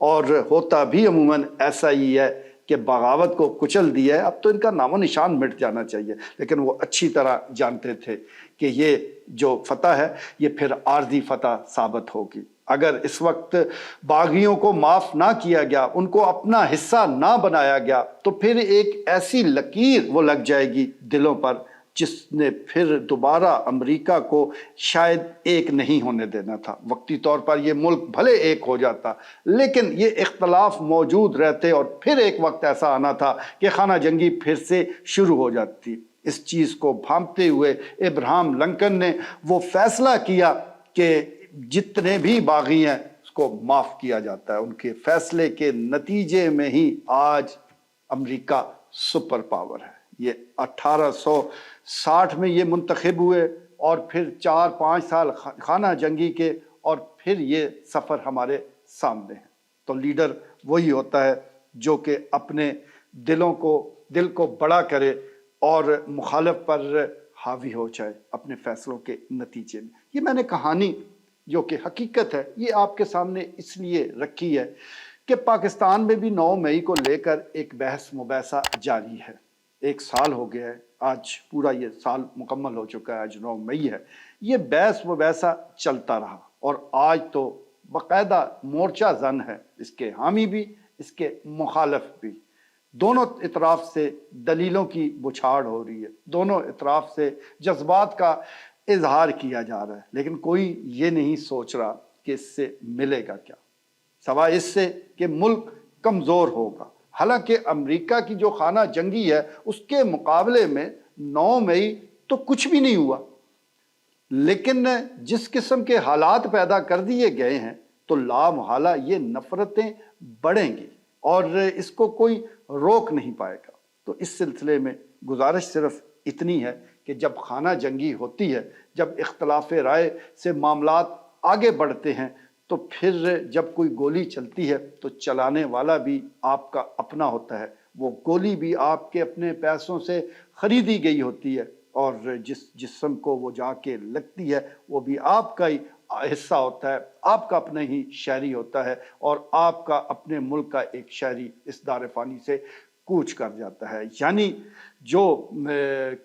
اور ہوتا بھی عموماً ایسا ہی ہے کہ بغاوت کو کچل دیا ہے، اب تو ان کا نام و نشان مٹ جانا چاہیے، لیکن وہ اچھی طرح جانتے تھے کہ یہ جو فتح ہے یہ پھر عارضی فتح ثابت ہوگی۔ اگر اس وقت باغیوں کو معاف نہ کیا گیا، ان کو اپنا حصہ نہ بنایا گیا، تو پھر ایک ایسی لکیر وہ لگ جائے گی دلوں پر جس نے پھر دوبارہ امریکہ کو شاید ایک نہیں ہونے دینا تھا۔ وقتی طور پر یہ ملک بھلے ایک ہو جاتا، لیکن یہ اختلاف موجود رہتے اور پھر ایک وقت ایسا آنا تھا کہ خانہ جنگی پھر سے شروع ہو جاتی۔ اس چیز کو بھانپتے ہوئے ابراہم لنکن نے وہ فیصلہ کیا کہ جتنے بھی باغی ہیں اس کو معاف کیا جاتا ہے۔ ان کے فیصلے کے نتیجے میں ہی آج امریکہ سپر پاور ہے۔ یہ 1860 میں یہ منتخب ہوئے اور پھر 4-5 سال خانہ جنگی کے، اور پھر یہ سفر ہمارے سامنے ہے۔ تو لیڈر وہی ہوتا ہے جو کہ اپنے دل کو بڑا کرے اور مخالف پر حاوی ہو جائے اپنے فیصلوں کے نتیجے میں۔ یہ میں نے کہانی جو کہ حقیقت ہے یہ آپ کے سامنے اس لیے رکھی ہے کہ پاکستان میں بھی 9 مئی کو لے کر ایک بحث مباحثہ جاری ہے۔ 1 سال ہو گیا ہے، آج پورا یہ سال مکمل ہو چکا ہے، آج 9 مئی ہے۔ یہ بحث مباحثہ چلتا رہا اور آج تو باقاعدہ مورچہ زن ہے، اس کے حامی بھی اس کے مخالف بھی۔ دونوں اطراف سے دلیلوں کی بچھاڑ ہو رہی ہے، دونوں اطراف سے جذبات کا اظہار کیا جا رہا ہے، لیکن کوئی یہ نہیں سوچ رہا کہ اس سے ملے گا کیا، سوائے اس سے کہ ملک کمزور ہوگا۔ حالانکہ امریکہ کی جو خانہ جنگی ہے اس کے مقابلے میں 9 مئی تو کچھ بھی نہیں ہوا، لیکن جس قسم کے حالات پیدا کر دیے گئے ہیں تو لامحالہ یہ نفرتیں بڑھیں گی اور اس کو کوئی روک نہیں پائے گا۔ تو اس سلسلے میں گزارش صرف اتنی ہے کہ جب خانہ جنگی ہوتی ہے، جب اختلاف رائے سے معاملات آگے بڑھتے ہیں، تو پھر جب کوئی گولی چلتی ہے تو چلانے والا بھی آپ کا اپنا ہوتا ہے، وہ گولی بھی آپ کے اپنے پیسوں سے خریدی گئی ہوتی ہے، اور جس جسم کو وہ جا کے لگتی ہے وہ بھی آپ کا ہی حصہ ہوتا ہے، آپ کا اپنا ہی شہری ہوتا ہے، اور آپ کا اپنے ملک کا ایک شہری اس دار فانی سے کوچ کر جاتا ہے۔ یعنی جو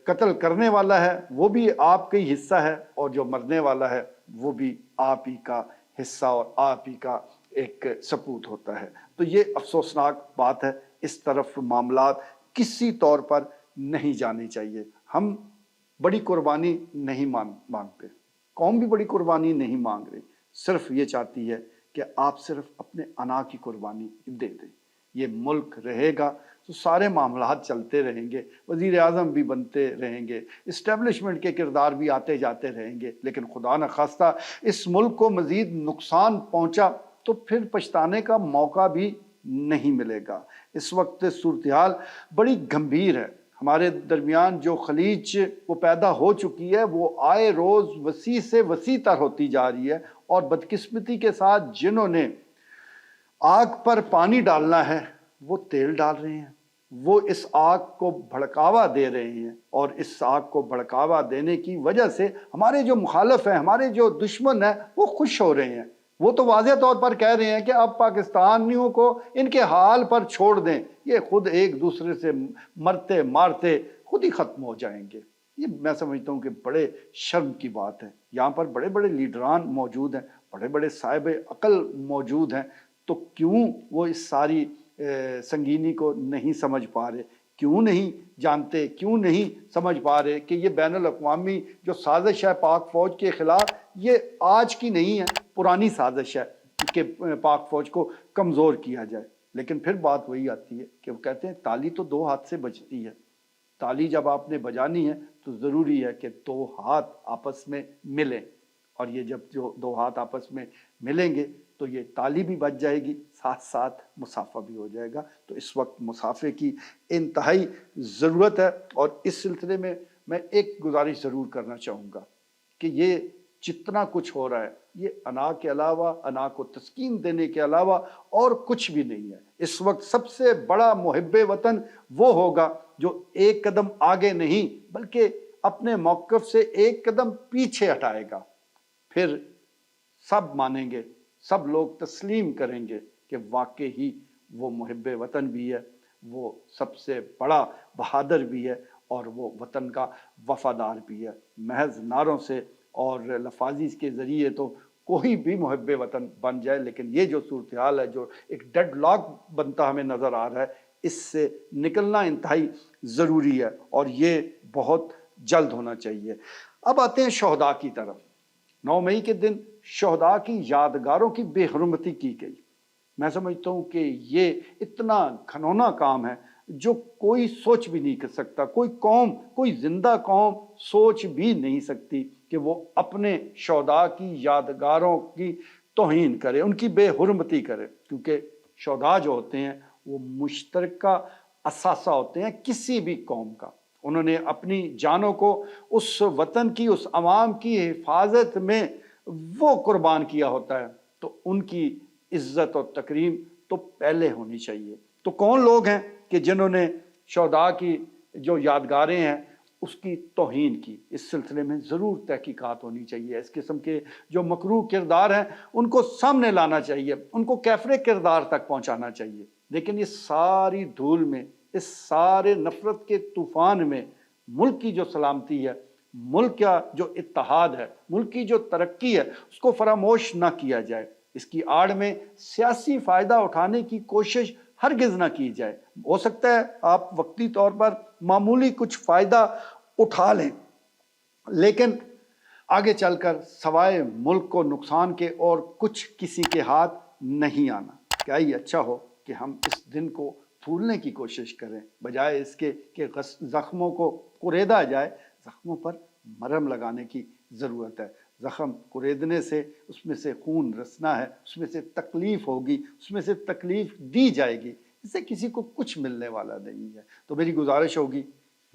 قتل کرنے والا ہے وہ بھی آپ کا ہی حصہ ہے، اور جو مرنے والا ہے وہ بھی آپ ہی کا حصہ اور آپ ہی کا ایک سپوت ہوتا ہے۔ تو یہ افسوسناک بات ہے، اس طرف معاملات کسی طور پر نہیں جانے چاہیے۔ ہم بڑی قربانی نہیں مانگتے، قوم بھی بڑی قربانی نہیں مانگ رہی، صرف یہ چاہتی ہے کہ آپ صرف اپنے انا کی قربانی دے دیں۔ یہ ملک رہے گا تو سارے معاملات چلتے رہیں گے، وزیر اعظم بھی بنتے رہیں گے، اسٹیبلشمنٹ کے کردار بھی آتے جاتے رہیں گے، لیکن خدا نخواستہ اس ملک کو مزید نقصان پہنچا تو پھر پچھتانے کا موقع بھی نہیں ملے گا۔ اس وقت صورتحال بڑی گمبھیر ہے، ہمارے درمیان جو خلیج وہ پیدا ہو چکی ہے وہ آئے روز وسیع سے وسیع تر ہوتی جا رہی ہے، اور بدقسمتی کے ساتھ جنہوں نے آگ پر پانی ڈالنا ہے وہ تیل ڈال رہے ہیں، وہ اس آگ کو بھڑکاوا دے رہے ہیں، اور اس آگ کو بھڑکاوا دینے کی وجہ سے ہمارے جو مخالف ہیں، ہمارے جو دشمن ہیں وہ خوش ہو رہے ہیں۔ وہ تو واضح طور پر کہہ رہے ہیں کہ اب پاکستانیوں کو ان کے حال پر چھوڑ دیں، یہ خود ایک دوسرے سے مرتے مارتے خود ہی ختم ہو جائیں گے۔ یہ میں سمجھتا ہوں کہ بڑے شرم کی بات ہے۔ یہاں پر بڑے بڑے لیڈران موجود ہیں، بڑے بڑے صاحب عقل موجود ہیں، تو کیوں وہ اس ساری سنگینی کو نہیں سمجھ پا رہے، کیوں نہیں جانتے، کیوں نہیں سمجھ پا رہے کہ یہ بین الاقوامی جو سازش ہے پاک فوج کے خلاف، یہ آج کی نہیں ہے، پرانی سازش ہے کہ پاک فوج کو کمزور کیا جائے۔ لیکن پھر بات وہی آتی ہے کہ وہ کہتے ہیں تالی تو 2 ہاتھ سے بجتی ہے، تالی جب آپ نے بجانی ہے تو ضروری ہے کہ 2 ہاتھ آپس میں ملیں، اور یہ جب جو 2 ہاتھ آپس میں ملیں گے تو یہ تالی بھی بج جائے گی، ساتھ ساتھ مسافہ بھی ہو جائے گا۔ تو اس وقت مسافے کی انتہائی ضرورت ہے، اور اس سلسلے میں میں ایک گزارش ضرور کرنا چاہوں گا کہ یہ جتنا کچھ ہو رہا ہے یہ انا کے علاوہ، انا کو تسکین دینے کے علاوہ اور کچھ بھی نہیں ہے۔ اس وقت سب سے بڑا محب وطن وہ ہوگا جو ایک قدم آگے نہیں بلکہ اپنے موقف سے ایک قدم پیچھے ہٹائے گا، پھر سب مانیں گے، سب لوگ تسلیم کریں گے کہ واقعی ہی وہ محب وطن بھی ہے، وہ سب سے بڑا بہادر بھی ہے اور وہ وطن کا وفادار بھی ہے۔ محض نعروں سے اور لفاظی کے ذریعے تو کوئی بھی محب وطن بن جائے، لیکن یہ جو صورتحال ہے، جو ایک ڈیڈ لاک بنتا ہمیں نظر آ رہا ہے، اس سے نکلنا انتہائی ضروری ہے اور یہ بہت جلد ہونا چاہیے۔ اب آتے ہیں شہداء کی طرف۔ 9 مئی کے دن شہداء کی یادگاروں کی بے حرمتی کی گئی۔ میں سمجھتا ہوں کہ یہ اتنا گھنونا کام ہے جو کوئی سوچ بھی نہیں کر سکتا، کوئی قوم، کوئی زندہ قوم سوچ بھی نہیں سکتی کہ وہ اپنے شہداء کی یادگاروں کی توہین کرے، ان کی بے حرمتی کرے، کیونکہ شہداء جو ہوتے ہیں وہ مشترکہ اثاثہ ہوتے ہیں کسی بھی قوم کا۔ انہوں نے اپنی جانوں کو اس وطن کی، اس عوام کی حفاظت میں وہ قربان کیا ہوتا ہے، تو ان کی عزت اور تکریم تو پہلے ہونی چاہیے۔ تو کون لوگ ہیں کہ جنہوں نے شہداء کی جو یادگاریں ہیں اس کی توہین کی؟ اس سلسلے میں ضرور تحقیقات ہونی چاہیے۔ اس قسم کے جو مکروہ کردار ہیں ان کو سامنے لانا چاہیے، ان کو کیفر کردار تک پہنچانا چاہیے۔ لیکن اس ساری دھول میں، اس سارے نفرت کے طوفان میں ملک کی جو سلامتی ہے، ملک کا جو اتحاد ہے، ملک کی جو ترقی ہے، اس کو فراموش نہ کیا جائے۔ اس کی آڑ میں سیاسی فائدہ اٹھانے کی کوشش ہرگز نہ کی جائے۔ ہو سکتا ہے آپ وقتی طور پر معمولی کچھ فائدہ اٹھا لیں، لیکن آگے چل کر سوائے ملک کو نقصان کے اور کچھ کسی کے ہاتھ نہیں آنا۔ کیا یہ اچھا ہو کہ ہم اس دن کو بھولنے کی کوشش کریں، بجائے اس کے کہ زخموں کو کریدا جائے؟ زخموں پر مرہم لگانے کی ضرورت ہے۔ زخم کریدنے سے اس میں سے خون رسنا ہے، اس میں سے تکلیف ہوگی، اس میں سے تکلیف دی جائے گی، اس سے کسی کو کچھ ملنے والا نہیں ہے۔ تو میری گزارش ہوگی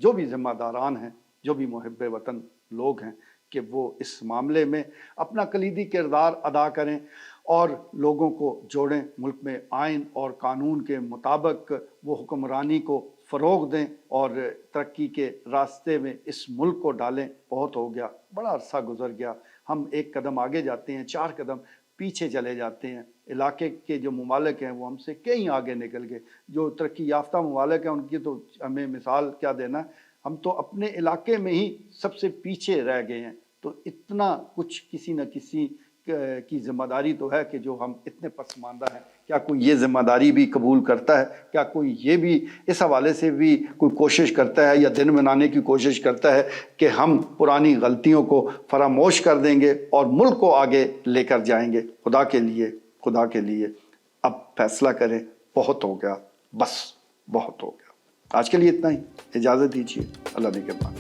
جو بھی ذمہ داران ہیں، جو بھی محب وطن لوگ ہیں، کہ وہ اس معاملے میں اپنا کلیدی کردار ادا کریں اور لوگوں کو جوڑیں، ملک میں آئین اور قانون کے مطابق وہ حکمرانی کو فروغ دیں اور ترقی کے راستے میں اس ملک کو ڈالیں۔ بہت ہو گیا، بڑا عرصہ گزر گیا، ہم ایک قدم آگے جاتے ہیں، 4 قدم پیچھے چلے جاتے ہیں۔ علاقے کے جو ممالک ہیں وہ ہم سے کہیں آگے نکل گئے، جو ترقی یافتہ ممالک ہیں ان کی تو ہمیں مثال کیا دینا ہے، ہم تو اپنے علاقے میں ہی سب سے پیچھے رہ گئے ہیں۔ تو اتنا کچھ کسی نہ کسی کی ذمہ داری تو ہے کہ جو ہم اتنے پسماندہ ہیں۔ کیا کوئی یہ ذمہ داری بھی قبول کرتا ہے؟ کیا کوئی یہ بھی اس حوالے سے بھی کوئی کوشش کرتا ہے یا دن منانے کی کوشش کرتا ہے کہ ہم پرانی غلطیوں کو فراموش کر دیں گے اور ملک کو آگے لے کر جائیں گے؟ خدا کے لیے اب فیصلہ کریں۔ بہت ہو گیا، بس بہت ہو گیا۔ آج کے لیے اتنا ہی، اجازت دیجیے، اللہ نگہبان۔